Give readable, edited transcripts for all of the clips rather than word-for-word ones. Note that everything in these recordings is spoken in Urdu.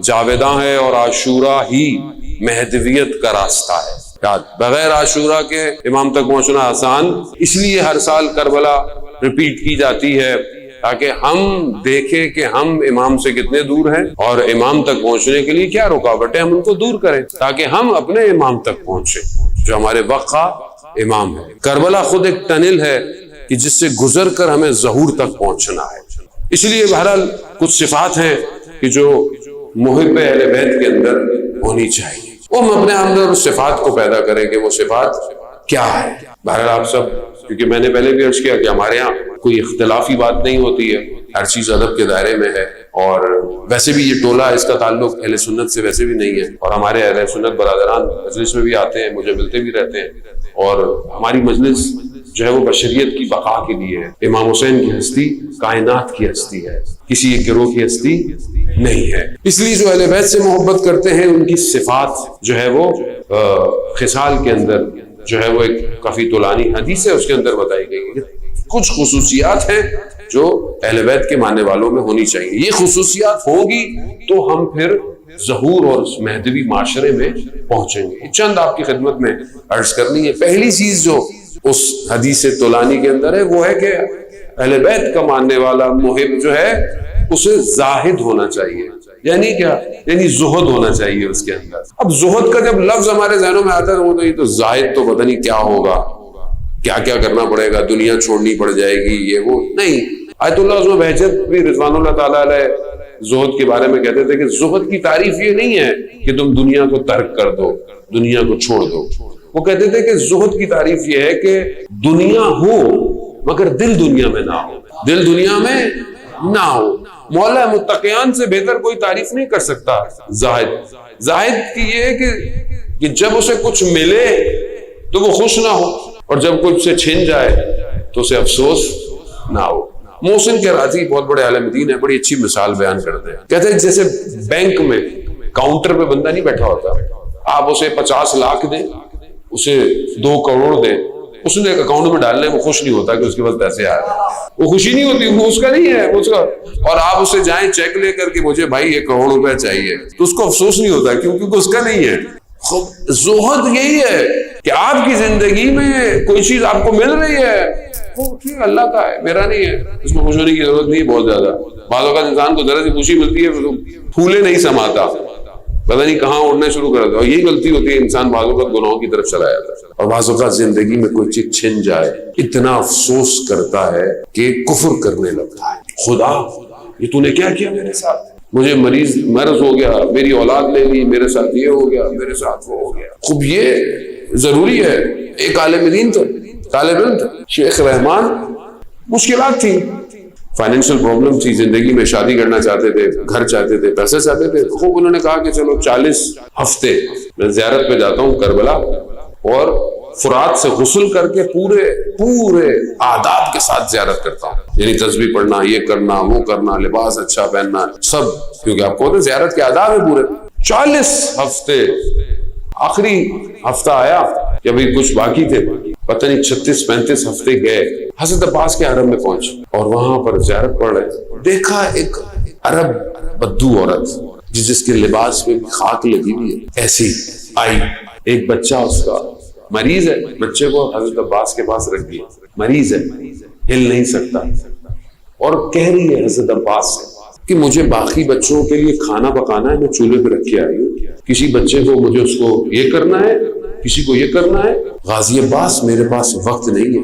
جاویداں ہے اور عاشورہ ہی مہدویت کا راستہ ہے. بغیر عاشورہ کے امام تک پہنچنا آسان، اس لیے ہر سال کربلا ریپیٹ کی جاتی ہے تاکہ ہم دیکھیں کہ ہم امام سے کتنے دور ہیں اور امام تک پہنچنے کے لیے کیا رکاوٹیں ہم ان کو دور کریں تاکہ ہم اپنے امام تک پہنچیں جو ہمارے وقا امام ہے. کربلا خود ایک ٹنل ہے کہ جس سے گزر کر ہمیں ظہور تک پہنچنا ہے. اس لیے بہرحال کچھ صفات ہیں کہ جو محب اہل بیت کے اندر ہونی چاہیے. وہ ہم اپنے اندر اس صفات کو پیدا کریں کہ وہ صفات کیا ہے. بہرحال آپ سب، کیونکہ میں نے پہلے بھی عرض کیا کہ ہمارے ہاں کوئی اختلافی بات نہیں ہوتی ہے، ہر چیز ادب کے دائرے میں ہے. اور ویسے بھی یہ ٹولہ، اس کا تعلق اہل سنت سے ویسے بھی نہیں ہے، اور ہمارے اہل سنت برادران مجلس میں بھی آتے ہیں، مجھے ملتے بھی رہتے ہیں، اور ہماری مجلس جو ہے وہ بشریت کی بقا کے لیے ہے. امام حسین کی ہستی کائنات کی ہستی ہے، کسی ایک گروہ کی ہستی نہیں ہے. اس لیے جو اہل بیت سے محبت کرتے ہیں ان کی صفات جو ہے وہ خصال کے اندر جو ہے وہ ایک کافی طولانی حدیث ہے، اس کے اندر بتائی گئی ہے کچھ خصوصیات ہیں جو اہل بیت کے ماننے والوں میں ہونی چاہیے. یہ خصوصیات ہوں گی تو ہم پھر ظہور اور مہدوی معاشرے میں پہنچیں گے. چند آپ کی خدمت میں عرض کرنی ہے. پہلی چیز جو اس حدیث طولانی کے اندر ہے وہ ہے کہ اہل بیت کا ماننے والا محب جو ہے اسے زاہد ہونا چاہیے. یعنی کیا؟ یعنی زہد ہونا چاہیے اس کے اندر. اب زہد کا جب لفظ ہمارے ذہنوں میں آتا ہے تو یہ تو زاہد تو پتہ نہیں کیا ہوگا، کیا کیا کرنا پڑے گا، دنیا چھوڑنی پڑ جائے گی، یہ وہ نہیں. آیت اللہ عظمہ بہجت بھی رضوان اللہ تعالیٰ علیہ زہد کے بارے میں کہتے تھے کہ زہد کی تعریف یہ نہیں ہے کہ تم دنیا کو ترک کر دو، دنیا کو چھوڑ دو. وہ کہتے تھے کہ زہد کی تعریف یہ ہے کہ دنیا ہو مگر دل دنیا میں نہ ہو، دل دنیا میں نہ ہو. مولا متقیان سے بہتر کوئی تعریف نہیں کر سکتا زاہد. زاہد کی یہ ہے کہ جب اسے کچھ ملے تو وہ خوش نہ ہو، اور جب کچھ سے چھن جائے تو اسے افسوس نہ ہو. محسن کے راضی بہت بڑے عالم دین ہیں، بڑی اچھی مثال بیان کرتے ہیں. کہتے ہیں جیسے بینک میں کاؤنٹر پہ بندہ نہیں بیٹھا ہوتا، آپ اسے 50 لاکھ دیں، اسے 2 کروڑ دیں، اس نے ایک اکاؤنٹ میں ڈالنے وہ خوش نہیں ہوتا کہ اس کے پاس پیسے آ رہے ہیں، وہ خوشی نہیں ہوتی، وہ اس کا نہیں ہے اس کا. اور آپ اسے جائیں چیک لے کر کہ مجھے بھائی 1 کروڑ روپے چاہیے تو اس کو افسوس نہیں ہوتا کیونکہ اس کا نہیں ہے. زہد یہی ہے کہ آپ کی زندگی میں کوئی چیز آپ کو مل رہی ہے، وہ اللہ کا ہے، میرا نہیں ہے، اس میں خوش ہونے کی ضرورت نہیں. بہت زیادہ بعض اوقات انسان کو ذرا سی خوشی ملتی ہے تو پھولے نہیں سماتا، پتہ نہیں کہاں اڑنے شروع کر دیتا. اور یہی غلطی ہوتی ہے، انسان بعض اوقات گناہوں کی طرف چلا جاتا ہے. اور بعض اوقات زندگی میں کوئی چیز چھن جائے اتنا افسوس کرتا ہے کہ کفر کرنے لگتا ہے. خدا یہ تو نے کیا کیا میرے ساتھ، مجھے مرض ہو گیا، میری اولاد لے لی، میرے ساتھ یہ ہو گیا، میرے ساتھ وہ ہو گیا. خوب یہ ضروری ہے. ایک عالم دین تھا، طالب علم تھا، شیخ رحمان. مشکلات تھی، فائنینشیل پرابلم تھی، زندگی میں شادی کرنا چاہتے تھے، گھر چاہتے تھے، پیسے چاہتے تھے. خوب انہوں نے کہا کہ چلو 40 ہفتے میں زیارت پہ جاتا ہوں کربلا، اور فرات سے غسل کر کے پورے آداب کے ساتھ زیارت کرتا ہوں. یعنی تسبیح پڑھنا، یہ کرنا، وہ کرنا، لباس اچھا پہننا، سب، کیونکہ آپ کو زیارت کے آداب ہے پورے. 40 ہفتے. آخری ہفتہ آیا کہ ابھی کچھ باقی تھے، پتہ نہیں 36-35 ہفتے گئے. حضرت عباس کے حرم میں پہنچے اور وہاں پر زیارت پڑھ رہے. دیکھا ایک عرب بدو عورت جس کے لباس میں خاک لگی ہوئی ہے، ایسی آئی. ایک بچہ اس کا مریض ہے، بچے کو حضرت عباس کے پاس رکھ دیا، مریض ہے، ہل نہیں سکتا، اور کہہ رہی ہے حضرت عباس سے کہ مجھے باقی بچوں کے لیے کھانا پکانا ہے، میں چولہے پہ رکھ کے آئی ہوں، کسی بچے کو مجھے اس کو یہ کرنا ہے، کسی کو یہ کرنا ہے. غازی عباس میرے پاس وقت نہیں ہے،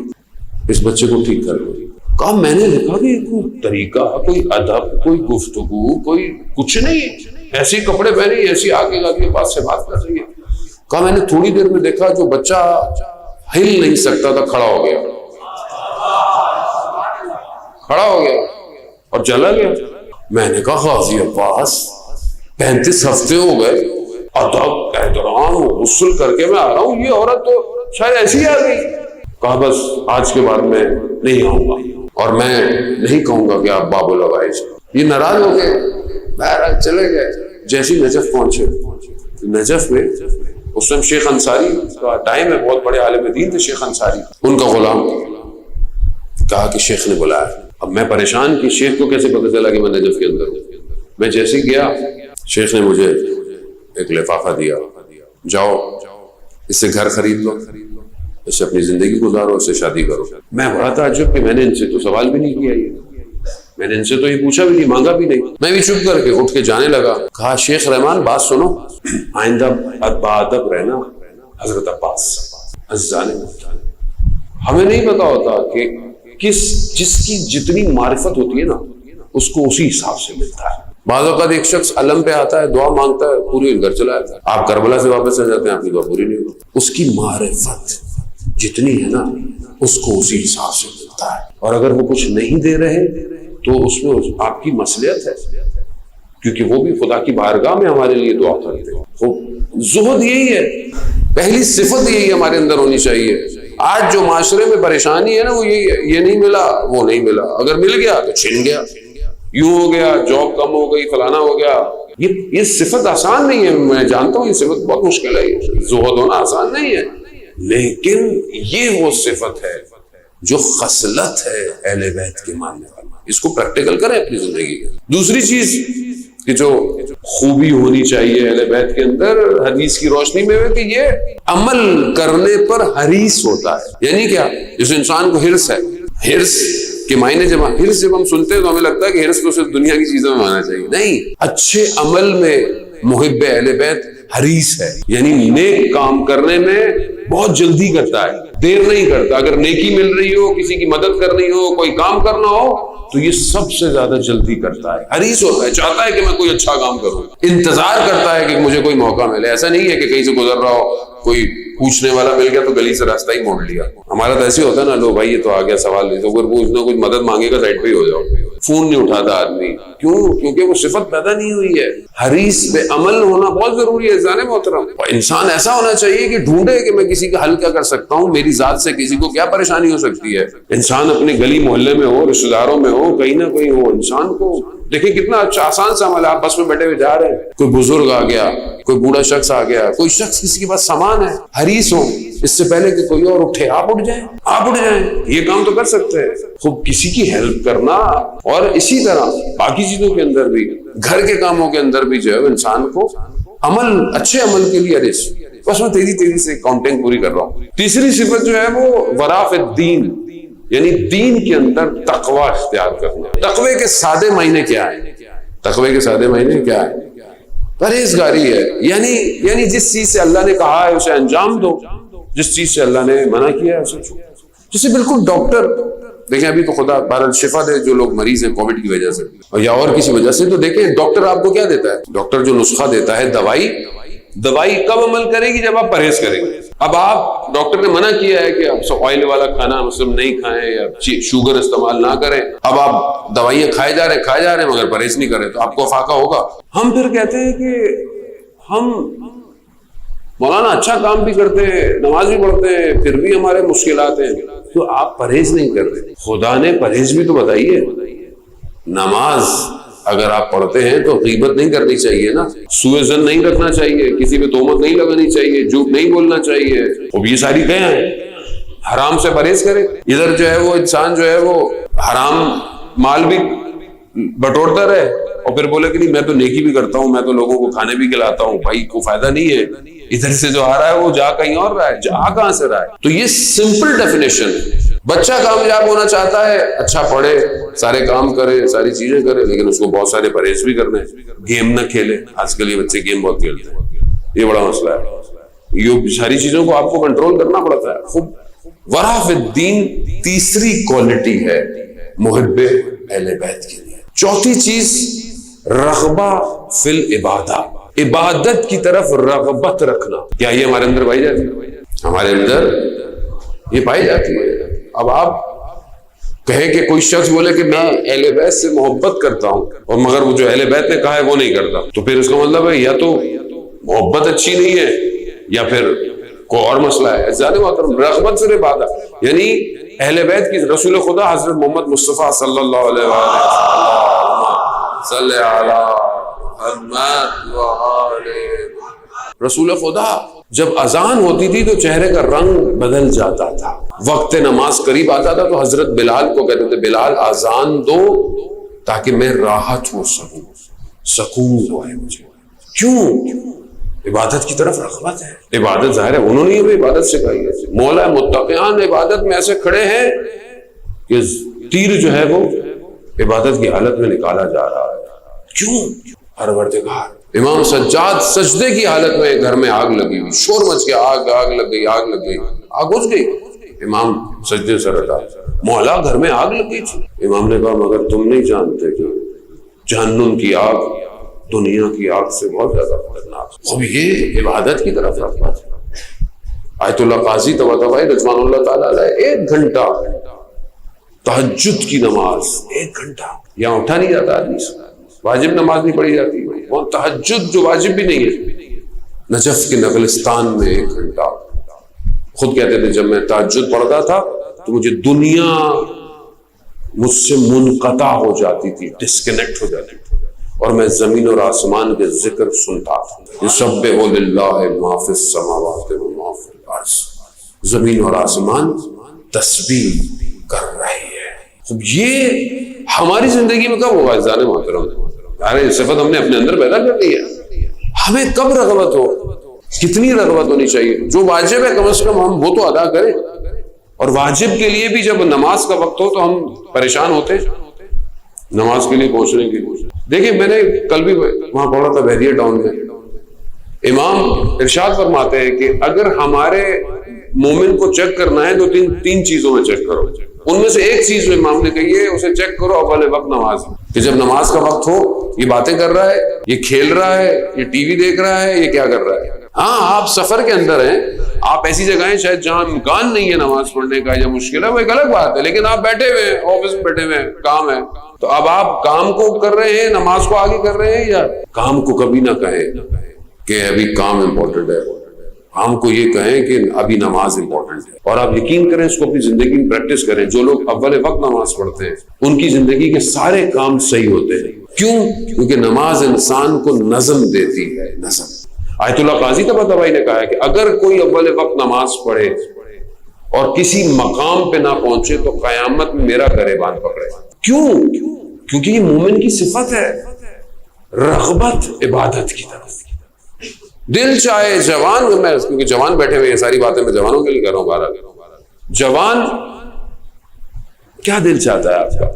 اس بچے کو ٹھیک کر لو. کہا میں نے لکھا کہ کوئی طریقہ، کوئی ادب، کوئی گفتگو، کوئی کچھ نہیں، ایسے کپڑے پہنے، ایسی آگے غازی عباس سے بات کر رہی ہے. کہا میں نے تھوڑی دیر میں دیکھا جو بچہ ہل نہیں سکتا تھا کھڑا ہو گیا اور چلا گیا. میں نے کہا غازی عباس 35 ہفتے ہو گئے، ادب احترام غسل کر کے میں آ رہا ہوں، یہ عورت تو شاید ایسی آ گئی. کہا بس آج کے بعد میں نہیں آؤں گا اور میں نہیں کہوں گا کہ آپ باب العوائج. یہ ناراض ہو گئے، بہرحال چلے گئے. جیسے نجف پہنچے، نجف میں اس وقت شیخ انصاری کا ٹائم ہے، بہت بڑے عالم دین تھے شیخ انصاری، ان کا غلام. کہا کہ شیخ نے بلایا. اب میں پریشان کہ شیخ کو کیسے پتہ چلا کہ میں نجف کے اندر ہوں. میں جیسے گیا شیخ نے مجھے ایک لفافہ دیا، جاؤ اس سے گھر خرید لو، اس سے اپنی زندگی گزارو، اس سے شادی کرو۔ میں بڑا تعجب کہ میں نے ان سے تو سوال بھی نہیں کیا، میں نے ان سے تو یہ پوچھا بھی نہیں، مانگا بھی نہیں۔ میں بھی چپ کر کے اٹھ کے جانے لگا۔ کہا شیخ رحمان بات سنو، آئندہ بادب رہنا حضرت عباس عزیزان، ہمیں نہیں پتا ہوتا کہ جس کی جتنی معرفت ہوتی ہے نا اس کو اسی حساب سے ملتا ہے۔ بعض اوقات ایک شخص علم پہ آتا ہے، دعا مانگتا ہے، پوری گھر چلا جاتا ہے، آپ کربلا سے واپس آ جاتے ہیں، آپ کی دعا پوری نہیں ہوتی۔ اس کی معرفت جتنی ہے نا اس کو اسی حساب سے ملتا ہے، اور اگر وہ کچھ نہیں دے رہے تو اس میں آپ کی مصلحت ہے، کیونکہ وہ بھی خدا کی بارگاہ میں ہمارے لیے دعا کرتے ہیں۔ زہد یہی ہے، پہلی صفت یہی ہمارے اندر ہونی چاہیے۔ آج جو معاشرے میں پریشانی ہے نا وہ یہی ہے، یہ نہیں ملا وہ نہیں ملا، اگر مل گیا تو چھن گیا، یوں ہو گیا، جاب کم ہو گئی، فلانا ہو گیا۔ یہ صفت آسان نہیں ہے، میں جانتا ہوں یہ صفت بہت مشکل ہے، زہد ہونا آسان نہیں ہے، لیکن یہ وہ صفت ہے جو خصلت ہے اہل بیت کے ماننے والا۔ اس کو پریکٹیکل کریں اپنی زندگی میں۔ دوسری چیز کہ جو خوبی ہونی چاہیے اہل بیت کے اندر حدیث کی روشنی میں ہے کہ یہ عمل کرنے پر حریص ہوتا ہے۔ یعنی کیا؟ جس انسان کو حرص ہے، حرص کے معنی جب ہم سنتے ہیں تو ہمیں لگتا ہے کہ حرص تو صرف دنیا کی چیزوں میں ہونا چاہیے، نہیں، اچھے عمل میں محب اہل بیت حریص ہے، یعنی نیک کام کرنے میں بہت جلدی کرتا ہے، دیر نہیں کرتا۔ اگر نیکی مل رہی ہو، کسی کی مدد کرنی ہو، کوئی کام کرنا ہو تو یہ سب سے زیادہ جلدی کرتا ہے، حریص ہوتا ہے، چاہتا ہے کہ میں کوئی اچھا کام کروں، انتظار کرتا ہے کہ مجھے کوئی موقع ملے۔ ایسا نہیں ہے کہ کہیں سے گزر رہا ہو، کوئی پوچھنے والا مل گیا تو گلی سے راستہ ہی موڑ لیا۔ ہمارا تو ایسے ہوتا ہے نا، لو بھائی یہ تو آ گیا سوال نہیں، تو اگر وہ اتنا کچھ مدد مانگے گا سائڈ پہ ہی ہو جاؤ۔ فون نہیں اٹھاتا آدمی، کیوں؟ کیونکہ وہ صفت پیدا نہیں ہوئی ہے۔ حریص بے عمل ہونا بہت ضروری ہے جان محترم۔ انسان ایسا ہونا چاہیے کہ ڈھونڈے کہ میں کسی کا حل کیا کر سکتا ہوں، میری ذات سے کسی کو کیا پریشانی ہو سکتی ہے۔ انسان اپنے گلی محلے میں ہو، رشتہ داروں میں ہو، کہیں نہ کہیں ہو، انسان کو دیکھیں کتنا اچھا آسان سا عمل ہے۔ آپ بس میں بیٹھے ہوئے جا رہے ہیں، کوئی بزرگ آ گیا، کوئی بوڑھا شخص آ گیا، کوئی شخص کسی کے پاس سامان ہے، حریص ہو اس سے پہلے کہ کوئی اور اٹھے، آپ اٹھ جائیں، یہ کام تو کر سکتے ہیں، خوب کسی کی ہیلپ کرنا۔ اور اسی طرح باقی چیزوں کے اندر بھی، گھر کے کاموں کے اندر بھی جو ہے انسان کو عمل، اچھے عمل کے لیے حریص۔ بس میں تیزی سے کاؤنٹنگ پوری کر رہا ہوں۔ تیسری صفت جو ہے وہ ورع فی الدین، یعنی دین کے اندر تقوی اختیار کرنا۔ تقوی کے سادے معنی کیا ہے؟ تقوی کے سادے معنی کیا ہے؟ پرہیزگاری ہے، یعنی جس چیز سے اللہ نے کہا ہے اسے انجام دو، جس چیز سے اللہ نے منع کیا ہے اسے چھوڑو۔ جیسے بالکل ڈاکٹر دیکھیں، ابھی تو خدا بہرحال شفا دے جو لوگ مریض ہیں کووڈ کی وجہ سے یا اور کسی وجہ سے، تو دیکھیں ڈاکٹر آپ کو کیا دیتا ہے؟ ڈاکٹر جو نسخہ دیتا ہے، دوائی کب عمل کرے گی؟ جب آپ پرہیز کریں گے۔ اب آپ ڈاکٹر نے منع کیا ہے کہ آپ آئل والا کھانا مسلم نہیں کھائیں یا شوگر استعمال نہ کریں، اب آپ دوائیاں کھائے جا رہے ہیں مگر پرہیز نہیں کریں تو آپ کو افاقہ ہوگا۔ ہم پھر کہتے ہیں کہ ہم مولانا اچھا کام بھی کرتے ہیں، نماز بھی پڑھتے ہیں، پھر بھی ہمارے مشکلات ہیں، تو آپ پرہیز نہیں کر رہے۔ خدا نے پرہیز بھی تو بتائیے۔ نماز اگر آپ پڑھتے ہیں تو غیبت نہیں کرنی چاہیے نا، سوء ظن نہیں رکھنا چاہیے، کسی پہ تہمت نہیں لگانی چاہیے، جھوٹ نہیں بولنا چاہیے، اب یہ ساری کہیں ہیں۔ حرام سے پرہیز کرے، ادھر جو ہے وہ انسان جو ہے وہ حرام مال بھی بٹورتا رہے اور پھر بولے کہ نہیں میں تو نیکی بھی کرتا ہوں، میں تو لوگوں کو کھانے بھی کھلاتا ہوں، بھائی کو فائدہ نہیں ہے، ادھر سے جو آ رہا ہے وہ جا کہیں اور رہا ہے، جا کہاں سے رہا ہے۔ تو یہ سمپل ڈیفینیشن ہے۔ بچہ کامیاب ہونا چاہتا ہے، اچھا پڑھے، سارے کام کرے، ساری چیزیں کرے، لیکن اس کو بہت سارے پرہیز بھی کرنے ہیں۔ گیم نہ کھیلے، آج کل یہ بچے گیم بہت کھیلتے ہیں، یہ بڑا مسئلہ ہے۔ یہ ساری چیزوں کو آپ کو کنٹرول کرنا پڑتا ہے۔ خوب ورع فی الدین تیسری کوالٹی ہے محب اہل بیت کے لیے۔ چوتھی چیز رغبہ فی العبادہ، عبادت کی طرف رغبت رکھنا۔ کیا یہ ہمارے اندر پائی جاتی ہے؟ ہمارے اندر یہ پائی جاتی ہے۔ اب آپ کہیں کہ کوئی شخص بولے کہ میں اہل بیت سے محبت کرتا ہوں اور مگر وہ جو اہل بیت نے کہا ہے وہ نہیں کرتا، تو پھر اس کا مطلب ہے یا تو محبت اچھی نہیں ہے یا پھر کوئی اور مسئلہ ہے۔ زیادہ محترم رغبت سے عبادت، یعنی اہل بیت کی رسول خدا حضرت محمد مصطفیٰ صلی اللہ علیہ وسلم صلی رسول خدا جب اذان ہوتی تھی تو چہرے کا رنگ بدل جاتا تھا، وقت نماز قریب آتا تھا تو حضرت بلال کو کہتے تھے بلال اذان دو تاکہ میں راحت ہو سکوں، سکون ہو ہے مجھے۔ کیوں؟ عبادت کی طرف رغبت ہے. عبادت ظاہر ہے انہوں نے ہمیں عبادت سکھائی ہے. مولا متقیان عبادت میں ایسے کھڑے ہیں کہ تیر جو ہے وہ عبادت کی حالت میں نکالا جا رہا ہے. کیوں؟ پروردگار. امام سجاد سجدے کی حالت میں گھر میں آگ لگی ہوئی، شور مچ گیا، آگ لگ گئی، آگ لگ گئی، آگ بجھ گئی. امام سجدے سے ہٹا، مولا گھر میں آگ لگ گئی تھی. امام نے کہا مگر تم نہیں جانتے کہ جہنم کی آگ دنیا کی آگ سے بہت زیادہ خطرناک. اب یہ عبادت کی طرف رغبت ہے. آیت اللہ قاضی طباطبائی رضوان اللہ تعالیٰ علیہ 1 گھنٹہ تہجد کی نماز، 1 گھنٹہ یہاں اٹھا نہیں جاتا آدمی سے، واجب نماز نہیں پڑھی جاتی، وہ تہجد جو واجب بھی نہیں ہے. نجف کے نگلستان میں 1 گھنٹہ. خود کہتے تھے جب میں تہجد پڑھتا تھا تو مجھے دنیا مجھ سے منقطع ہو جاتی تھی، ڈسکنیکٹ ہو جاتی تھی، اور میں زمین اور آسمان کے ذکر سنتا تھا. یسبح للہ ما فی السماوات و ما فی الارض. زمین اور آسمان تسبیح کر رہی ہے. اب یہ ہماری زندگی میں کب ہوگا عزیزان محترم؟ ارے صفت ہم نے اپنے اندر پیدا کر لی ہے. ہمیں کب رغبت ہو، کتنی رغبت ہونی چاہیے. جو واجب ہے کم از کم ہم وہ تو ادا کریں. اور واجب کے لیے بھی جب نماز کا وقت ہو تو ہم پریشان ہوتے نماز کے لیے پہنچنے کے لیے. دیکھیں میں نے کل بھی وہاں پڑھا تھا بحریہ ٹاؤن میں، امام ارشاد فرماتے ہیں کہ اگر ہمارے مومن کو چیک کرنا ہے تو تین چیزوں میں چیک کرو. ان میں سے ایک چیز جو امام نے کہی ہے اسے چیک کرو اول وقت نماز، کہ جب نماز کا وقت ہو یہ باتیں کر رہا ہے، یہ کھیل رہا ہے، یہ ٹی وی دیکھ رہا ہے، یہ کیا کر رہا ہے. ہاں آپ سفر کے اندر ہیں، آپ ایسی جگہ ہیں شاید جہاں امکان نہیں ہے نماز پڑھنے کا یا مشکل ہے، وہ ایک الگ بات ہے. لیکن آپ بیٹھے ہوئے ہیں، آفس میں بیٹھے ہوئے ہیں، کام ہے، تو اب آپ کام کو کر رہے ہیں، نماز کو آگے کر رہے ہیں. یا کام کو کبھی نہ کہیں کہ ابھی کام امپورٹنٹ ہے، ہم کو یہ کہیں کہ ابھی نماز امپورٹنٹ ہے. اور آپ یقین کریں اس کو اپنی زندگی میں پریکٹس کریں. جو لوگ اول وقت نماز پڑھتے ہیں ان کی زندگی کے سارے کام صحیح ہوتے ہیں. کیوں؟ کیونکہ نماز انسان کو نظم دیتی ہے. نظم. آیت اللہ قاضی طباطبائی نے کہا ہے کہ اگر کوئی اول وقت نماز پڑھے اور کسی مقام پہ نہ پہنچے تو قیامت میں میرا گریبان پکڑے. کیوں؟ کیونکہ یہ مومن کی صفت ہے، رغبت عبادت کی طرف. دل چاہے جوان، میں کیونکہ جوان بیٹھے ہوئے یہ ساری باتیں میں جوانوں کے لیے کر رہا ہوں. بارہ جوان کیا دل چاہتا ہے آپ کا؟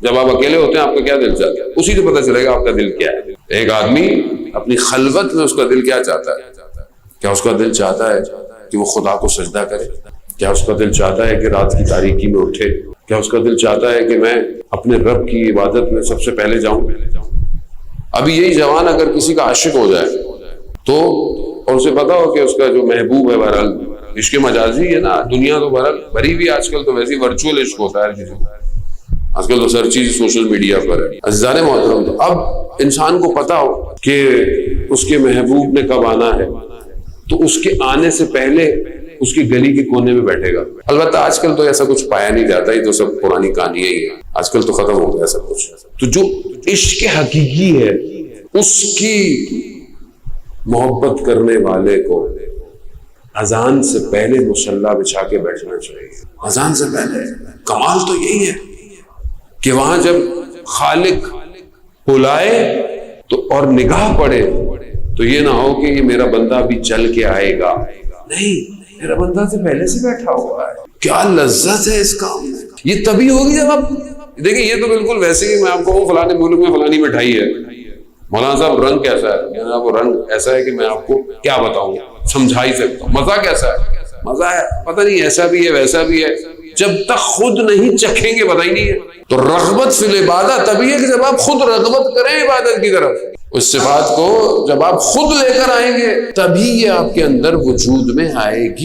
جب آپ اکیلے ہوتے ہیں آپ کا کیا دل چاہتا ہے؟ اسی سے پتہ چلے گا آپ کا دل کیا ہے. ایک آدمی اپنی خلوت میں اس کا دل کیا چاہتا ہے؟ کیا اس کا دل چاہتا ہے کہ وہ خدا کو سجدہ کرے؟ کیا اس کا دل چاہتا ہے کہ رات کی تاریکی میں اٹھے؟ کیا اس کا دل چاہتا ہے کہ میں اپنے رب کی عبادت میں سب سے پہلے جاؤں؟ ابھی یہی جوان اگر کسی کا عاشق ہو جائے تو، اور اسے پتا ہو کہ اس کا جو محبوب ہے بہرحال عشق مجازی ہے نا، دنیا تو بہرحال بھری ہوئی آج کل تو ویسے ورچوئل عشق ہوتا ہے کسی کو، آج کل تو ہر چیز سوشل میڈیا پر ہے. عزیزان محترم تو اب انسان کو پتا ہو کہ اس کے محبوب نے کب آنا ہے تو اس کے آنے سے پہلے اس کی گلی کے کونے میں بیٹھے گا. البتہ آج کل تو ایسا کچھ پایا نہیں جاتا، یہ تو سب پرانی کہانیاں ہی ہیں، آج کل تو ختم ہو گیا سب کچھ. تو جو عشق حقیقی ہے اس کی محبت کرنے والے کو اذان سے پہلے مصلی بچھا کے بیٹھنا چاہیے. اذان سے پہلے. کمال تو یہی ہے کہ وہاں جب خالق بلائے تو اور نگاہ پڑے تو یہ نہ ہو کہ یہ میرا بندہ بھی چل کے آئے گا، نہیں، میرا بندہ سے پہلے سے بیٹھا ہوا ہے. کیا لذت ہے اس کام میں. یہ تبھی ہوگی جب آپ دیکھیں. یہ تو بالکل ویسے ہی میں آپ کو فلانے ملک میں فلانی مٹھائی ہے، مولانا صاحب رنگ کیسا ہے؟ میں آپ کو رنگ ایسا ہے کہ میں آپ کو کیا بتاؤں، سمجھا ہی سکتا ہوں. مزہ کیسا ہے؟ مزہ ہے پتہ نہیں، ایسا بھی ہے ویسا بھی ہے. جب تک خود نہیں چکھیں گے پتہ ہی نہیں ہے. تو رغبت فی العبادہ تبھی ہے کہ جب آپ خود رغبت کریں عبادت کی طرف. اس صفات کو جب آپ خود لے کر آئیں گے تبھی یہ آپ کے اندر وجود میں آئے گی.